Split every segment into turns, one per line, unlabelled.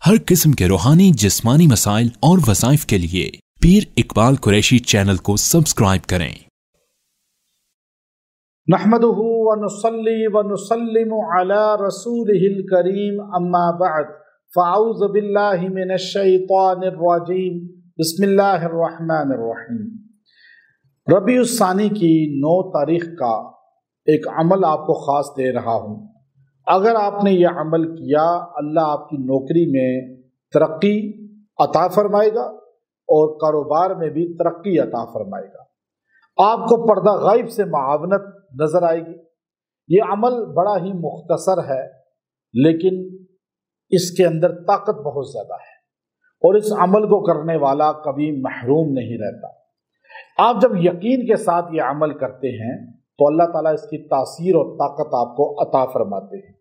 हर किस्म के रूहानी जिस्मानी मसाइल और वज़ाइफ के लिए पीर इकबाल कुरैशी चैनल को सब्सक्राइब करें।
नहमदुहु व नुसल्ली व नुसल्लिमु अला रसूलिहिल करीम अम्मा बअद फ़अऊज़ु बिल्लाहि मिनश शैतानिर रजीम बिस्मिल्लाहिर रहमानिर रहीम। रबीउस सानी की 9 तारीख का एक अमल आपको ख़ास दे रहा हूँ। अगर आपने यह अमल किया, अल्लाह आपकी नौकरी में तरक्की अता फरमाएगा और कारोबार में भी तरक्की अता फरमाएगा। आपको पर्दा गायब से मुआवनत नजर आएगी। ये अमल बड़ा ही मुख्तसर है, लेकिन इसके अंदर ताकत बहुत ज़्यादा है और इस अमल को करने वाला कभी महरूम नहीं रहता। आप जब यकीन के साथ ये अमल करते हैं तो अल्लाह ताला इसकी तासीर और ताकत आपको अता फरमाते हैं,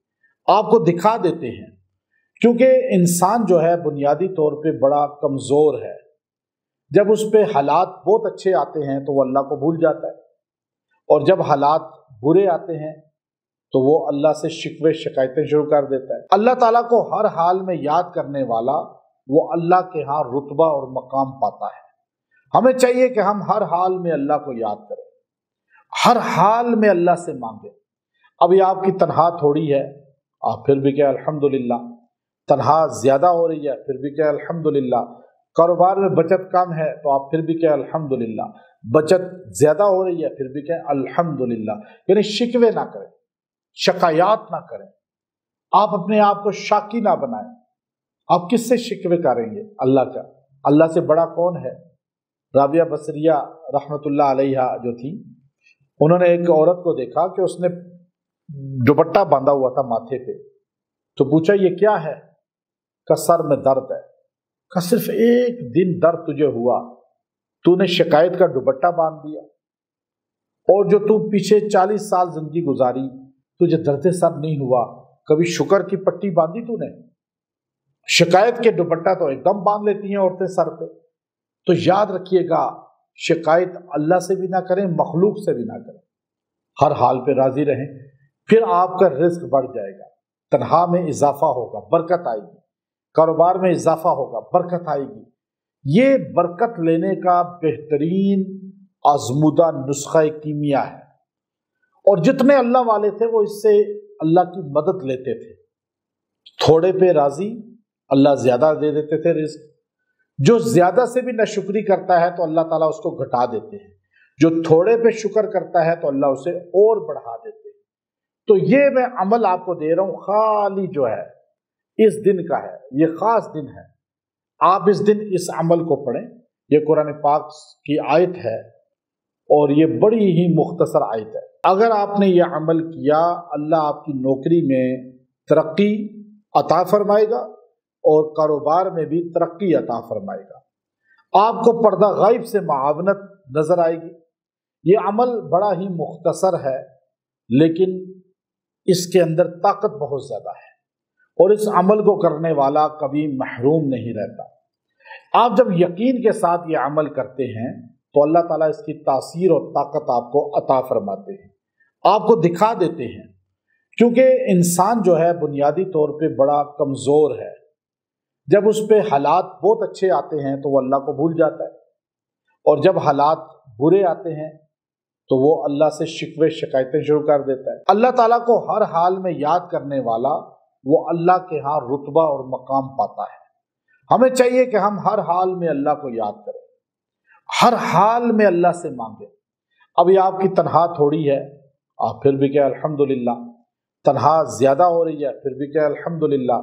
आपको दिखा देते हैं। क्योंकि इंसान जो है बुनियादी तौर पे बड़ा कमज़ोर है। जब उस पे हालात बहुत अच्छे आते हैं तो वो अल्लाह को भूल जाता है, और जब हालात बुरे आते हैं तो वो अल्लाह से शिकवे शिकायतें शुरू कर देता है। अल्लाह ताला को हर हाल में याद करने वाला वो अल्लाह के यहाँ रुतबा और मकाम पाता है। हमें चाहिए कि हम हर हाल में अल्लाह को याद करें, हर हाल में अल्लाह से मांगे। अभी आपकी तनहा थोड़ी है, आप फिर भी कहें अल्हम्दुलिल्लाह। तनहा ज्यादा हो रही है, फिर भी कहें अल्हम्दुलिल्लाह। कारोबार में बचत कम है तो आप फिर भी कहें अल्हम्दुलिल्लाह। बचत ज्यादा हो रही है, फिर भी कहें अल्हम्दुलिल्लाह। यानी शिकवे ना करें, शिकायत ना करें, आप अपने आप को शाकी ना बनाएं। आप किससे शिकवे करेंगे? अल्लाह का। अल्लाह से बड़ा कौन है? राबिया बसरिया रहमतुल्लाह अलैहा जो थी, उन्होंने एक औरत को देखा कि उसने दुपट्टा बांधा हुआ था माथे पे। तो पूछा ये क्या है? का सर में दर्द है। का सिर्फ एक दिन दर्द तुझे हुआ, तूने शिकायत का दुपट्टा बांध दिया, और जो तू पीछे 40 साल जिंदगी गुजारी तुझे दर्द सर नहीं हुआ, कभी शुक्र की पट्टी बांधी तूने? शिकायत के दुपट्टा तो एकदम बांध लेती हैं औरतें सर पे। तो याद रखिएगा, शिकायत अल्लाह से भी ना करें, मखलूक से भी ना करें। हर हाल पे राजी रहें, फिर आपका रिस्क बढ़ जाएगा। तनहा में इजाफा होगा, बरकत आएगी। कारोबार में इजाफा होगा, बरकत आएगी। ये बरकत लेने का बेहतरीन आजमुदा नुस्खा कीमिया है, और जितने अल्लाह वाले थे वो इससे अल्लाह की मदद लेते थे। थोड़े पे राजी, अल्लाह ज्यादा दे देते थे रिस्क। जो ज्यादा से भी नाशुक्री करता है तो अल्लाह ताला उसको घटा देते हैं। जो थोड़े पे शुक्र करता है तो अल्लाह उसे और बढ़ा देते हैं। तो ये मैं अमल आपको दे रहा हूं, खाली जो है इस दिन का है, ये खास दिन है। आप इस दिन इस अमल को पढ़ें। ये कुरान पाक की आयत है और ये बड़ी ही मुख्तसर आयत है। अगर आपने ये अमल किया, अल्लाह आपकी नौकरी में तरक्की अता फरमाएगा और कारोबार में भी तरक्की अता फरमाएगा। आपको पर्दा गायब से मुआवनत नजर आएगी। ये अमल बड़ा ही मुख्तसर है, लेकिन इसके अंदर ताकत बहुत ज्यादा है और इस अमल को करने वाला कभी महरूम नहीं रहता। आप जब यकीन के साथ ये अमल करते हैं तो अल्लाह ताला इसकी तासीर और ताकत आपको अता फरमाते हैं, आपको दिखा देते हैं। क्योंकि इंसान जो है बुनियादी तौर पे बड़ा कमजोर है। जब उस पे हालात बहुत अच्छे आते हैं तो वो अल्लाह को भूल जाता है, और जब हालात बुरे आते हैं तो वो अल्लाह से शिकवे शिकायतें शुरू कर देता है। अल्लाह ताला को हर हाल में याद करने वाला वो अल्लाह के यहाँ रुतबा और मकाम पाता है। हमें चाहिए कि हम हर हाल में अल्लाह को याद करें, हर हाल में अल्लाह से मांगे। अभी आपकी तनहा थोड़ी है, आप फिर भी कहें अल्हम्दुलिल्लाह। तनहा ज्यादा हो रही है, फिर भी कहें अल्हम्दुलिल्लाह।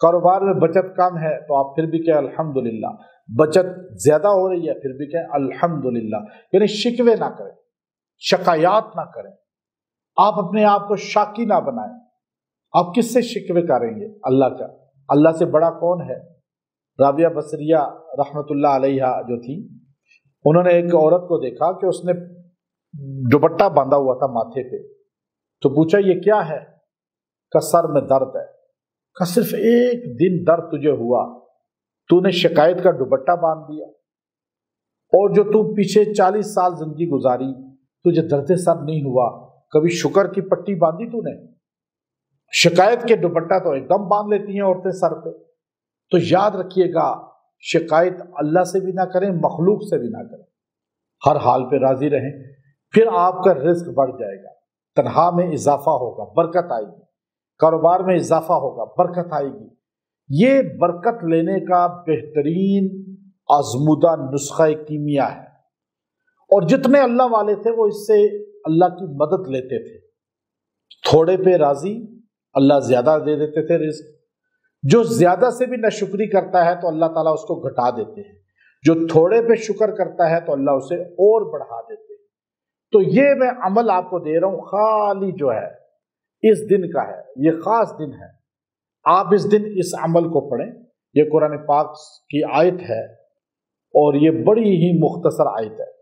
कारोबार में बचत कम है तो आप फिर भी कहें अल्हम्दुलिल्लाह। बचत ज्यादा हो रही है, फिर भी कहें अल्हम्दुलिल्लाह। यानी शिकवे ना करें, शिकायत ना करें, आप अपने आप को शाकी ना बनाएं। आप किससे शिकवे करेंगे? अल्लाह का। अल्लाह से बड़ा कौन है? राबिया बसरिया रहमतुल्लाह अलैहा जो थी, उन्होंने एक औरत को देखा कि उसने दुपट्टा बांधा हुआ था माथे पे। तो पूछा ये क्या है? का सर में दर्द है। का सिर्फ एक दिन दर्द तुझे हुआ, तूने शिकायत का दुपट्टा बांध दिया, और जो तू पीछे 40 साल जिंदगी गुजारी तुझे दर्द सर नहीं हुआ, कभी शुक्र की पट्टी बांधी तूने? शिकायत के दुपट्टा तो एकदम बांध लेती हैं औरतें सर पे। تو یاد رکھیے گا، شکایت اللہ سے بھی نہ کریں، مخلوق سے بھی نہ کریں، ہر حال پہ راضی رہیں، پھر آپ کا رزق بڑھ جائے گا، تنخواہ میں اضافہ ہوگا، برکت آئے گی، کاروبار میں اضافہ ہوگا، برکت آئے گی۔ یہ برکت لینے کا بہترین آزمودہ نسخہ کیمیا ہے، اور جتنے اللہ والے تھے وہ اس سے اللہ کی مدد لیتے تھے۔ تھوڑے پہ راضی، اللہ زیادہ دے دیتے تھے رزق۔ جو زیادہ سے بھی ناشکری کرتا ہے تو اللہ تعالیٰ اس کو گھٹا دیتے ہیں، جو تھوڑے پہ شکر کرتا ہے تو اللہ اسے اور بڑھا دیتے ہیں۔ تو یہ میں عمل آپ کو دے رہا ہوں، خالی جو ہے اس دن کا ہے، یہ خاص دن ہے، آپ اس دن اس عمل کو پڑھیں۔ یہ قرآن پاک کی آیت ہے اور یہ بڑی ہی مختصر آیت ہے۔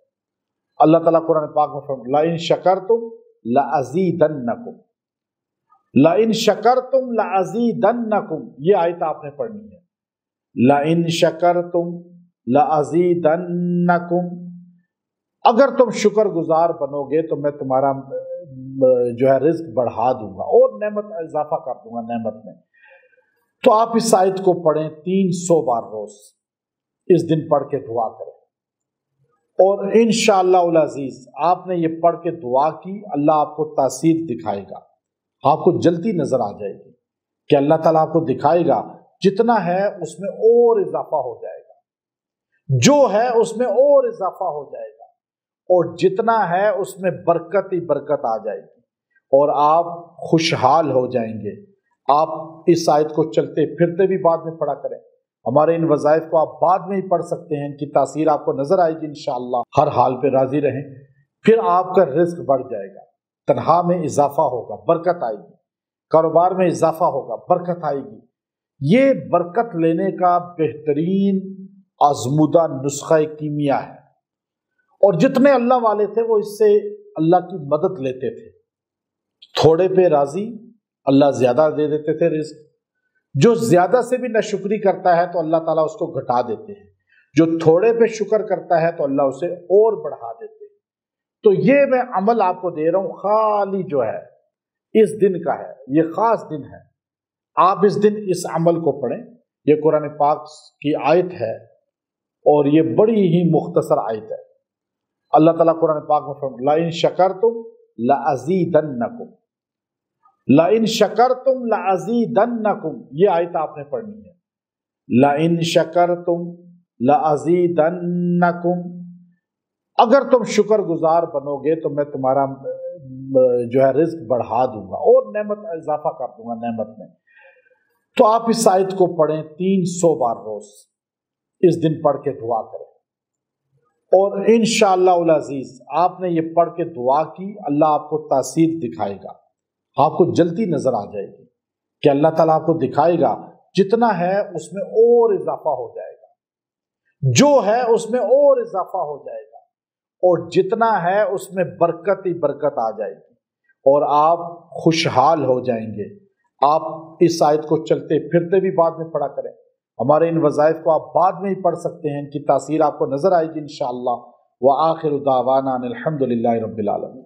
اللہ تعالیٰ قرآن پاک میں فرماتا ہے لَإِن شَكَرْتُمْ لَأَزِيدَنَّكُمْ، لَإِن شَكَرْتُمْ لَأَزِيدَنَّكُمْ، یہ آیت آپ نے پڑھنی ہے۔ لَإِن شَكَرْتُمْ لَأَزِيدَنَّكُمْ، اگر تم شکر گزار بنو گے تو میں تمہارا جو ہے رزق بڑھا دوں گا اور نعمت اضافہ کر دوں گا نعمت میں۔ تو آپ اس آیت کو پڑھیں 300 بار روز، اس دن پڑھ کے دعا کریں، اور انشاءاللہ العزیز آپ نے یہ پڑھ کے دعا کی، اللہ آپ کو تاثیر دکھائے گا، آپ کو جلدی نظر آ جائے گی کہ اللہ تعالیٰ آپ کو دکھائے گا جتنا ہے اس میں اور اضافہ ہو جائے گا، جو ہے اس میں اور اضافہ ہو جائے گا، اور جتنا ہے اس میں برکت ہی برکت آ جائے گی، اور آپ خوشحال ہو جائیں گے۔ آپ اس آیت کو چلتے پھرتے بھی بعد میں پڑھا کریں، ہمارے ان وظائف کو آپ بعد میں ہی پڑھ سکتے ہیں، ان کی تاثیر آپ کو نظر آئے گی انشاءاللہ۔ ہر حال پہ راضی رہیں، پھر آپ کا رزق بڑھ جائے گا، تنخواہ میں اضافہ ہوگا، برکت آئے گی، کاروبار میں اضافہ ہوگا، برکت آئے گی۔ یہ برکت لینے کا بہترین آزمودہ نسخہ کیمیا ہے، اور جتنے اللہ والے تھے وہ اس سے اللہ کی مدد لیتے تھے۔ تھوڑے پہ راضی، اللہ زیادہ دے دیتے تھے رزق۔ جو زیادہ سے بھی ناشکری کرتا ہے تو اللہ تعالیٰ اس کو گھٹا دیتے ہیں، جو تھوڑے پہ شکر کرتا ہے تو اللہ اسے اور بڑھا دیتے ہیں۔ تو یہ میں عمل آپ کو دے رہا ہوں، خالی جو ہے اس دن کا ہے، یہ خاص دن ہے، آپ اس دن اس عمل کو پڑھیں۔ یہ قرآن پاک کی آیت ہے اور یہ بڑی ہی مختصر آیت ہے۔ اللہ تعالیٰ قرآن پاک میں فرماتا ہے لَإِن شَكَرْتُمْ لَأَزِيدَنَّكُمْ، لَإِن شَكَرْتُمْ لَأَزِيدَنَّكُمْ، یہ آیت آپ نے پڑھنی ہے۔ لَإِن شَكَرْتُمْ لَأَزِيدَنَّكُمْ، اگر تم شکر گزار بنو گے تو میں تمہارا جو ہے رزق بڑھا دوں گا اور نعمت اضافہ کر دوں گا نعمت میں۔ تو آپ اس آیت کو پڑھیں 300 بار روز، اس دن پڑھ کے دعا کریں، اور انشاءاللہ العزیز آپ نے یہ پڑھ کے دعا کی، اللہ آپ کو تاثیر دکھائے گا، آپ کو جلدی نظر آ جائے گی کہ اللہ تعالیٰ آپ کو دکھائے گا جتنا ہے اس میں اور اضافہ ہو جائے گا، جو ہے اس میں اور اضافہ ہو جائے گا، اور جتنا ہے اس میں برکت ہی برکت آ جائے گی، اور آپ خوشحال ہو جائیں گے۔ آپ اس آیت کو چلتے پھرتے بھی بعد میں پڑھا کریں، ہمارے ان وظائف کو آپ بعد میں ہی پڑھ سکتے ہیں، ان کی تاثیر آپ کو نظر آئے گی انشاءاللہ۔ وآخر دعوانا ان الحمد للہ رب العالمین۔